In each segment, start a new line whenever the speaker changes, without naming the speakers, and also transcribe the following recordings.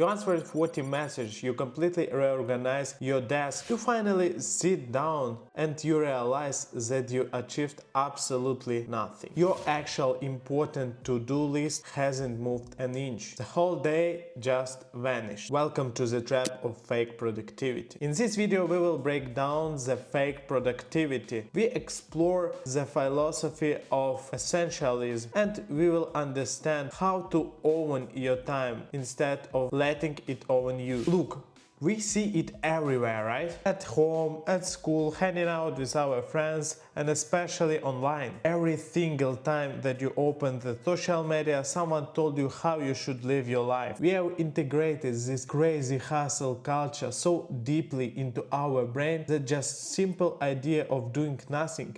You answered 40 messages, you completely reorganize your desk, you finally sit down and you realize that you achieved absolutely nothing. Your actual important to-do list hasn't moved an inch. The whole day just vanished. Welcome to the trap of fake productivity. In this video we will break down the fake productivity. We explore the philosophy of essentialism and we will understand how to own your time instead of letting it own you. Look, we see it everywhere, right? At home, at school, hanging out with our friends, and especially online. Every single time that you open the social media, someone told you how you should live your life. We have integrated this crazy hustle culture so deeply into our brain that just simple idea of doing nothing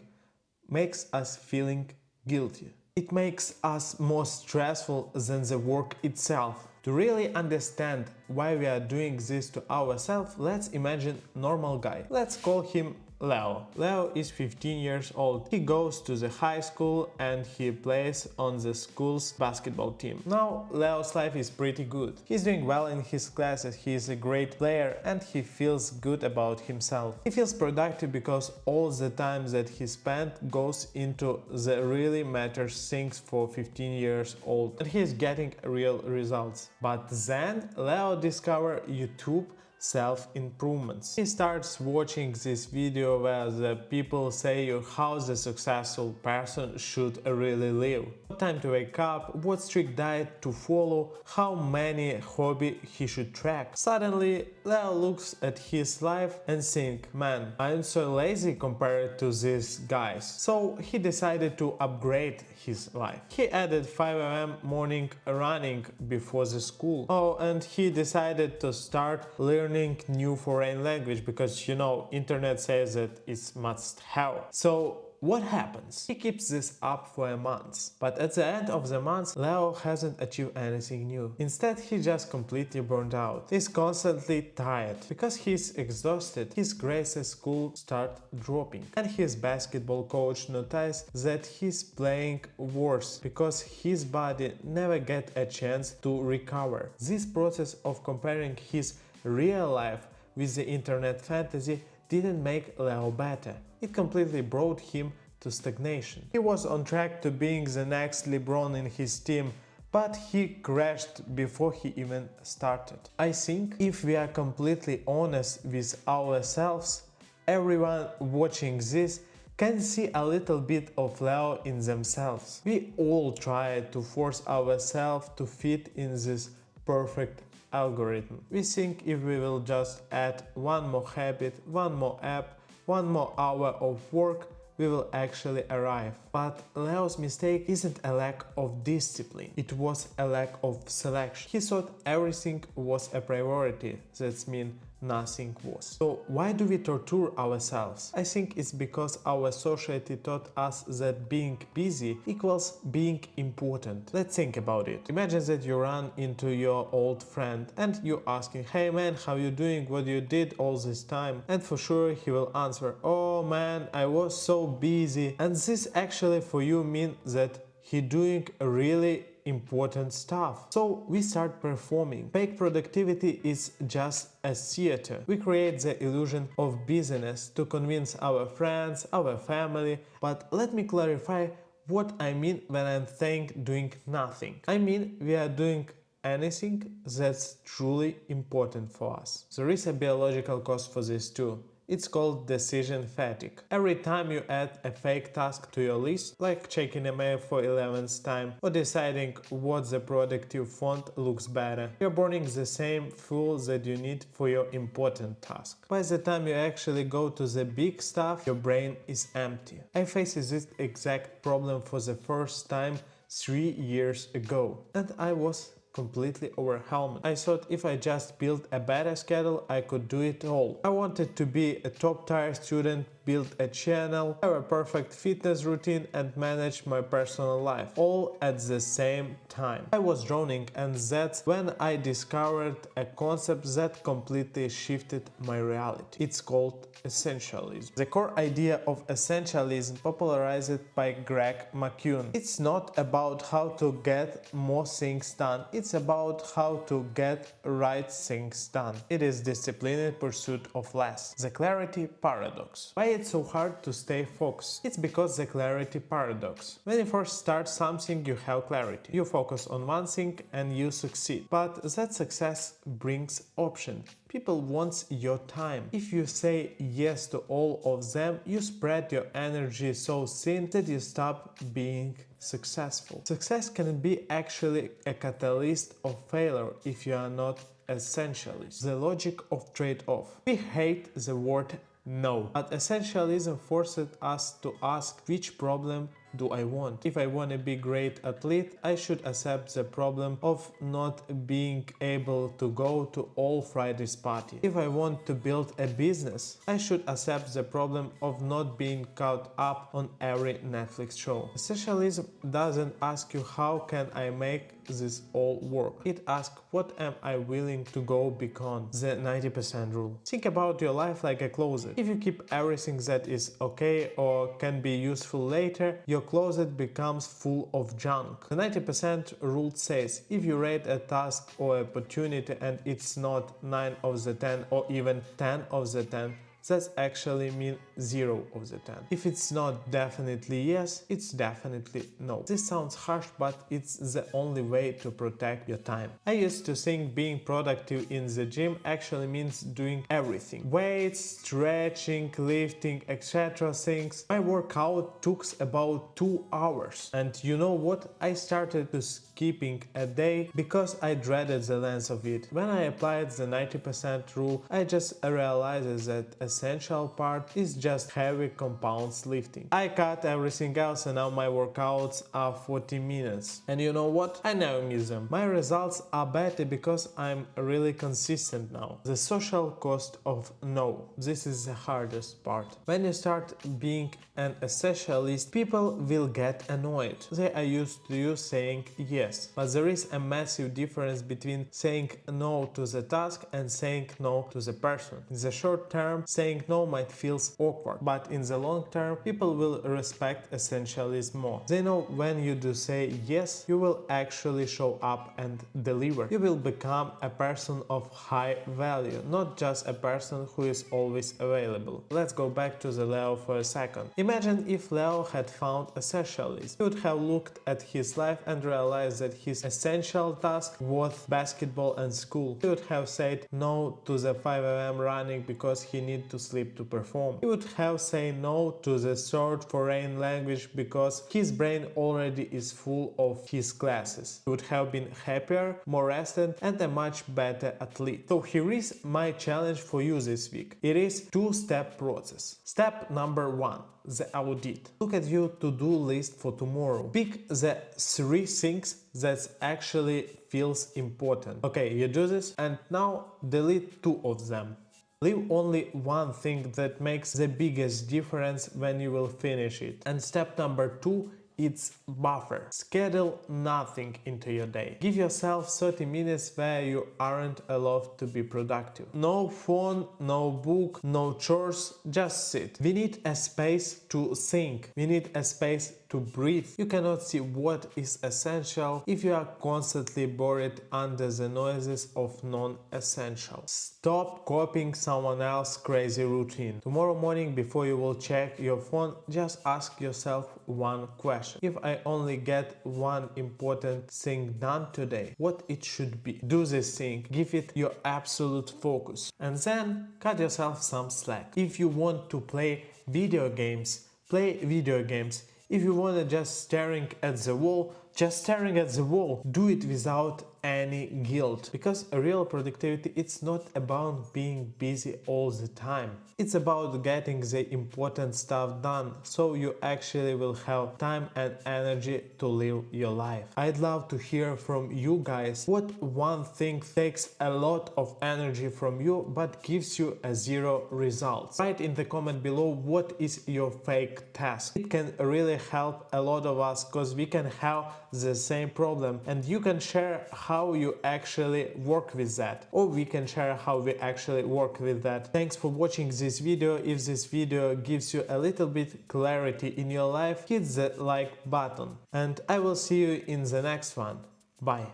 makes us feeling guilty. It makes us more stressful than the work itself. To really understand why we are doing this to ourselves, let's imagine a normal guy. Let's call him Leo. Leo is 15 years old. He goes to the high school and he plays on the school's basketball team. Now, Leo's life is pretty good. He's doing well in his classes, he is a great player and he feels good about himself. He feels productive because all the time that he spent goes into the really matters things for 15 years old and he is getting real results. But then Leo discovers YouTube self-improvements. He starts watching this video where the people say you how the successful person should really live. What time to wake up, what strict diet to follow, how many hobby he should track. Suddenly, Leo looks at his life and think, man, I'm so lazy compared to these guys. So he decided to upgrade his life. He added 5 a.m. morning running before the school. Oh, and he decided to start learning new foreign language because internet says that it's must have. So what happens? He keeps this up for a month, but at the end of the month Leo hasn't achieved anything new. Instead he just completely burned out. He's constantly tired. Because he's exhausted, his grades at school start dropping and his basketball coach noticed that he's playing worse because his body never get a chance to recover. This process of comparing his real life with the internet fantasy didn't make Leo better. It completely brought him to stagnation. He was on track to being the next LeBron in his team, but he crashed before he even started. I think if we are completely honest with ourselves, everyone watching this can see a little bit of Leo in themselves. We all try to force ourselves to fit in this perfect algorithm. We think if we will just add one more habit, one more app, one more hour of work, we will actually arrive. But Leo's mistake isn't a lack of discipline, it was a lack of selection. He thought everything was a priority, that means nothing was. So why do we torture ourselves? I think it's because our society taught us that being busy equals being important. Let's think about it. Imagine that you run into your old friend and you asking, hey man, how you doing, what you did all this time? And for sure he will answer, oh man, I was so busy. And this actually for you means that he doing really important stuff. So we start performing. Fake productivity is just a theater. We create the illusion of busyness to convince our friends, our family. But let me clarify what I mean when I'm saying doing nothing. I mean we are doing anything that's truly important for us. There is a biological cause for this too. It's called decision fatigue. Every time you add a fake task to your list, like checking a mail for 11th time or deciding what the productive font looks better, you're burning the same fuel that you need for your important task. By the time you actually go to the big stuff, your brain is empty. I faced this exact problem for the first time 3 years ago, and I was completely overwhelmed. I thought if I just built a better schedule, I could do it all. I wanted to be a top-tier student, build a channel, have a perfect fitness routine and manage my personal life, all at the same time. I was drowning, and that's when I discovered a concept that completely shifted my reality. It's called essentialism. The core idea of essentialism, popularized by Greg McKeown. It's not about how to get more things done, it's about how to get right things done. It is disciplined pursuit of less. The clarity paradox. Why it's so hard to stay focused? It's because the clarity paradox. When you first start something, you have clarity. You focus on one thing and you succeed. But that success brings option. People want your time. If you say yes to all of them, you spread your energy so thin that you stop being successful. Success can be actually a catalyst of failure if you are not essentialist. The logic of trade-off. We hate the word no, but essentialism forced us to ask, which problem do I want? If I want to be a great athlete, I should accept the problem of not being able to go to all Fridays party. If I want to build a business, I should accept the problem of not being caught up on every Netflix show. Essentialism doesn't ask you how can I make this all work. It asks what am I willing to go beyond. The 90% rule. Think about your life like a closet. If you keep everything that is okay or can be useful later, your closet becomes full of junk. The 90% rule says if you rate a task or opportunity and it's not 9 of the 10 or even 10 of the 10, that actually means 0 of the 10. If it's not definitely yes, it's definitely no. This sounds harsh, but it's the only way to protect your time. I used to think being productive in the gym actually means doing everything. Weights, stretching, lifting, etc. things. My workout took about 2 hours. And you know what? I started to skipping a day because I dreaded the length of it. When I applied the 90% rule, I just realized that essential part is just heavy compounds lifting. I cut everything else and now my workouts are 40 minutes. And you know what? I never miss them. My results are better because I'm really consistent now. The social cost of no. This is the hardest part. When you start being an essentialist, people will get annoyed. They are used to you saying yes. But there is a massive difference between saying no to the task and saying no to the person. In the short term, saying no might feel awkward, but in the long term, people will respect essentialism more. They know when you do say yes, you will actually show up and deliver. You will become a person of high value, not just a person who is always available. Let's go back to the Leo for a second. Imagine if Leo had found essentialism. He would have looked at his life and realized that his essential task was basketball and school. He would have said no to the 5 a.m. running because he needed to sleep to perform. He would have said no to the third foreign language because his brain already is full of his classes. He would have been happier, more rested, and a much better athlete. So here is my challenge for you this week. It is two-step process. Step number 1. The audit. Look at your to-do list for tomorrow. Pick the 3 things that actually feels important. Okay, you do this and now delete 2 of them. Leave only one thing that makes the biggest difference when you will finish it. And step number 2, it's buffer. Schedule nothing into your day. Give yourself 30 minutes where you aren't allowed to be productive. No phone, no book, no chores, just sit. We need a space to think. We need a space to breathe. You cannot see what is essential if you are constantly buried under the noises of non-essential. Stop copying someone else's crazy routine. Tomorrow morning, before you will check your phone, just ask yourself one question. If I only get one important thing done today, what it should be? Do this thing, give it your absolute focus, and then cut yourself some slack. If you want to play video games, play video games. If you want to just staring at the wall, just staring at the wall. Do it without any guilt, because real productivity, it's not about being busy all the time. It's about getting the important stuff done, so you actually will have time and energy to live your life. I'd love to hear from you guys what one thing takes a lot of energy from you but gives you a zero results. Write in the comment below what is your fake task. It can really help a lot of us because we can have the same problem, and you can share how you actually work with that, or we can share how we actually work with that. Thanks for watching this video. If this video gives you a little bit clarity in your life, hit the like button, and I will see you in the next one. Bye.